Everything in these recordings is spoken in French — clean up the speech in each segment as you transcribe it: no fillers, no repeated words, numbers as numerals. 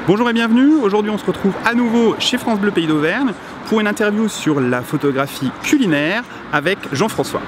Bonjour et bienvenue, aujourd'hui on se retrouve à nouveau chez France Bleu Pays d'Auvergne pour une interview sur la photographie culinaire avec Jean-François.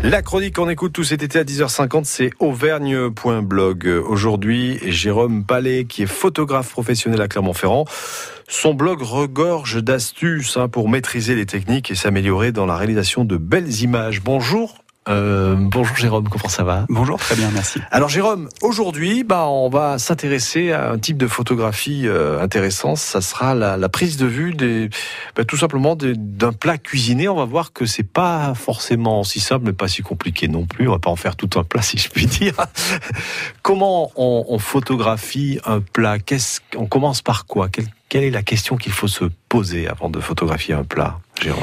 La chronique qu'on écoute tout cet été à 10h50, c'est auvergne.blog. Aujourd'hui, Jérôme Palais, qui est photographe professionnel à Clermont-Ferrand. Son blog regorge d'astuces pour maîtriser les techniques et s'améliorer dans la réalisation de belles images. Bonjour. Bonjour Jérôme, comment ça va ? Bonjour, très bien, merci. Alors Jérôme, aujourd'hui, on va s'intéresser à un type de photographie intéressant. Ça sera la prise de vue tout simplement d'un plat cuisiné. On va voir que c'est pas forcément si simple, mais pas si compliqué non plus. On va pas en faire tout un plat, si je puis dire. Comment on photographie un plat ? On commence par quoi ? Quelle est la question qu'il faut se poser avant de photographier un plat, Jérôme ?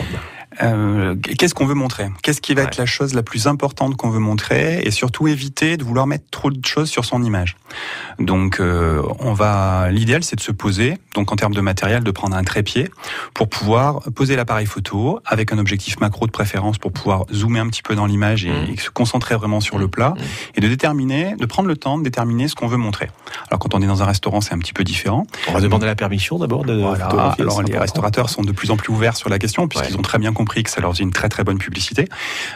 Qu'est-ce qu'on veut montrer ? Qu'est-ce qui va être la chose la plus importante qu'on veut montrer ? Et surtout éviter de vouloir mettre trop de choses sur son image. Donc l'idéal c'est de se poser, donc en termes de matériel, de prendre un trépied pour pouvoir poser l'appareil photo avec un objectif macro de préférence pour pouvoir zoomer un petit peu dans l'image et se concentrer vraiment sur le plat et de prendre le temps de déterminer ce qu'on veut montrer. Alors quand on est dans un restaurant, c'est un petit peu différent. On va demander la permission d'abord de photographier. Alors les restaurateurs sont de plus en plus ouverts sur la question puisqu'ils ont très bien compris que ça leur faisait une très très bonne publicité.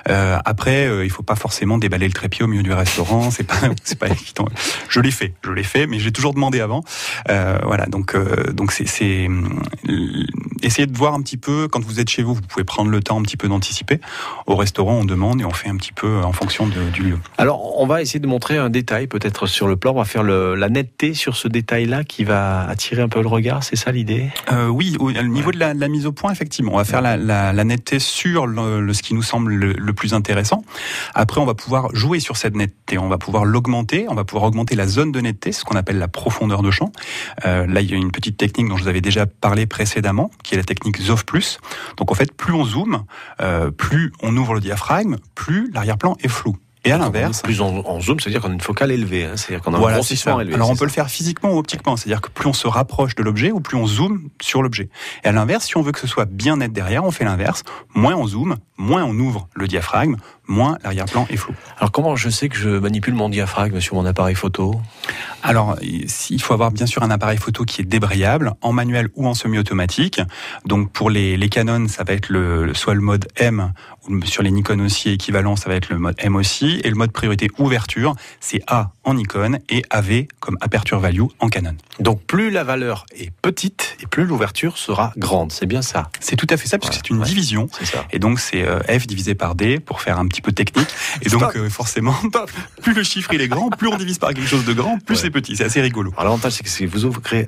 Après, il faut pas forcément déballer le trépied au milieu du restaurant, c'est pas évident. Je l'ai fait, mais j'ai toujours demandé avant. Donc c'est essayez de voir un petit peu quand vous êtes chez vous, vous pouvez prendre le temps un petit peu d'anticiper. Au restaurant, on demande et on fait un petit peu en fonction du lieu. Alors, on va essayer de montrer un détail peut-être sur le plat. On va faire la netteté sur ce détail-là qui va attirer un peu le regard. C'est ça l'idée ? Oui, au niveau de la mise au point, effectivement, on va faire la netteté sur ce qui nous semble le plus intéressant. Après, on va pouvoir jouer sur cette netteté. On va pouvoir l'augmenter. On va pouvoir augmenter la zone de netteté, ce qu'on appelle la profondeur de champ. Là, il y a une petite technique dont je vous avais déjà parlé précédemment, qui est la technique ZOF+. Donc, en fait, plus on zoome, plus on ouvre le diaphragme, plus l'arrière-plan est flou. Et à l'inverse, plus on zoom, c'est-à-dire qu'on a une focale élevée, c'est-à-dire qu'on a un grossissement élevé. Alors on peut le faire physiquement ou optiquement, c'est-à-dire que plus on se rapproche de l'objet ou plus on zoome sur l'objet. Et à l'inverse, si on veut que ce soit bien net derrière, on fait l'inverse. Moins on zoome, moins on ouvre le diaphragme, moins l'arrière-plan est flou. Alors comment je sais que je manipule mon diaphragme sur mon appareil photo ? Alors il faut avoir bien sûr un appareil photo qui est débrayable, en manuel ou en semi-automatique. Donc pour les Canon, ça va être soit le mode M, ou sur les Nikon aussi équivalent, ça va être le mode M aussi. Et le mode priorité ouverture, c'est A en Nikon et AV comme aperture value en Canon. Donc plus la valeur est petite et plus l'ouverture sera grande, c'est bien ça ? C'est tout à fait ça, puisque c'est une division. C'est ça. Et donc c'est F divisé par D pour faire un petit peu technique. Et donc forcément, plus le chiffre il est grand, plus on divise par quelque chose de grand, plus c'est petit. C'est assez rigolo. Alors l'avantage c'est que si vous ouvrez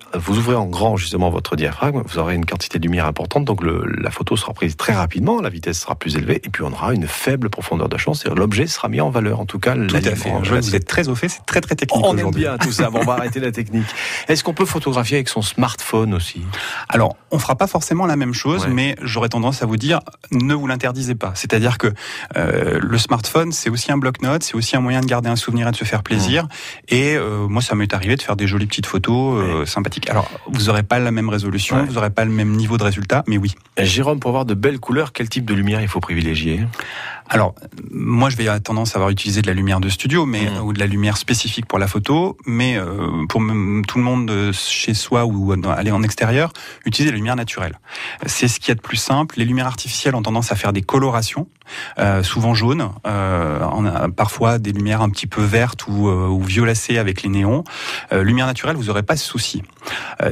en grand justement votre diaphragme, vous aurez une quantité de lumière importante, donc la photo sera prise très rapidement, la vitesse sera plus élevée, et puis on aura une faible profondeur de champ, c'est-à-dire l'objet sera mis en valeur. En tout cas, tout à fait. Vous êtes très au fait, c'est très très technique aujourd'hui. On aime bien tout ça. Bon, on va arrêter la technique. Est-ce qu'on peut photographier avec son smartphone aussi ? Alors, on fera pas forcément la même chose, mais j'aurais tendance à vous dire, ne vous l'interdisez pas. C'est-à-dire que le smartphone, c'est aussi un bloc-notes, c'est aussi un moyen de garder un souvenir et de se faire plaisir. Et moi, ça m'est arrivé de faire des jolies petites photos sympathiques. Alors, vous n'aurez pas la même résolution, vous n'aurez pas le même niveau de résultat, mais oui. Jérôme, pour avoir de belles couleurs, quel type de lumière il faut privilégier ? Alors, moi, je vais avoir tendance à avoir utilisé de la lumière de studio, ou de la lumière spécifique pour la photo, mais pour tout le monde chez soi ou aller en extérieur, utiliser la lumière naturelle. C'est ce qu'il y a de plus simple. Les lumières artificielles ont tendance à faire des colorations, souvent jaunes, parfois des lumières un petit peu vertes ou violacées avec les néons. Lumière naturelle, vous n'aurez pas ce souci.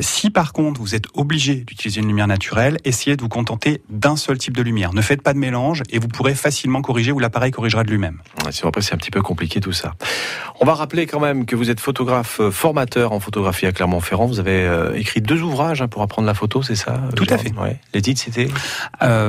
Si par contre, vous êtes obligé d'utiliser une lumière naturelle, essayez de vous contenter d'un seul type de lumière. Ne faites pas de mélange et vous pourrez facilement corriger ou l'appareil corrigera de lui-même. Après, c'est un petit peu compliqué tout ça. On va rappeler quand même que vous êtes photographe formateur en photographie à Clermont-Ferrand. Vous avez écrit 2 ouvrages pour apprendre la photo, c'est ça ? Tout à fait. Ouais. Les titres, c'était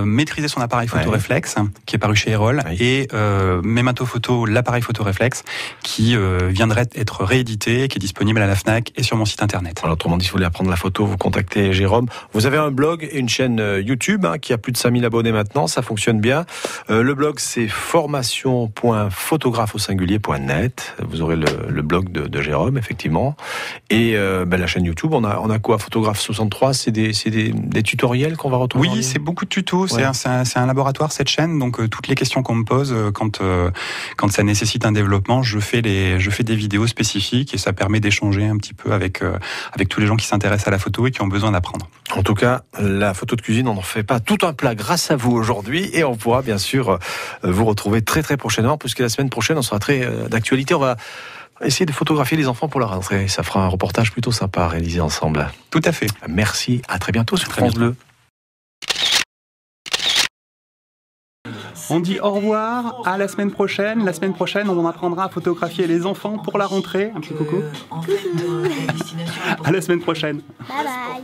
Maîtriser son appareil photo réflexe, qui est paru chez Erol, et Memento Photo, l'appareil photo réflexe, qui viendrait être réédité, qui est disponible à la Fnac et sur mon site internet. Alors, autrement dit, si vous voulez apprendre la photo, vous contactez Jérôme. Vous avez un blog et une chaîne YouTube qui a plus de 5000 abonnés maintenant, ça fonctionne bien. Le blog, c'est formation.photographe.net. Vous aurez le blog de Jérôme, effectivement. Et la chaîne YouTube, on a quoi? Photographe 63, c'est des tutoriels qu'on va retrouver? Oui, c'est beaucoup de tutos. Ouais. C'est un laboratoire, cette chaîne. Donc, toutes les questions qu'on me pose, quand ça nécessite un développement, je fais des vidéos spécifiques et ça permet d'échanger un petit peu avec tous les gens qui s'intéressent à la photo et qui ont besoin d'apprendre. En tout cas, la photo de cuisine, on en fait pas tout un plat grâce à vous aujourd'hui et on pourra bien sûr vous retrouver très très prochainement puisque la semaine prochaine on sera très d'actualité. On va essayer de photographier les enfants pour la rentrée. Ça fera un reportage plutôt sympa à réaliser ensemble. Tout à fait. Merci, à très bientôt sur France Bleu. On dit au revoir, à la semaine prochaine. La semaine prochaine, on apprendra à photographier les enfants pour la rentrée. Un petit coucou. À la semaine prochaine. Bye bye.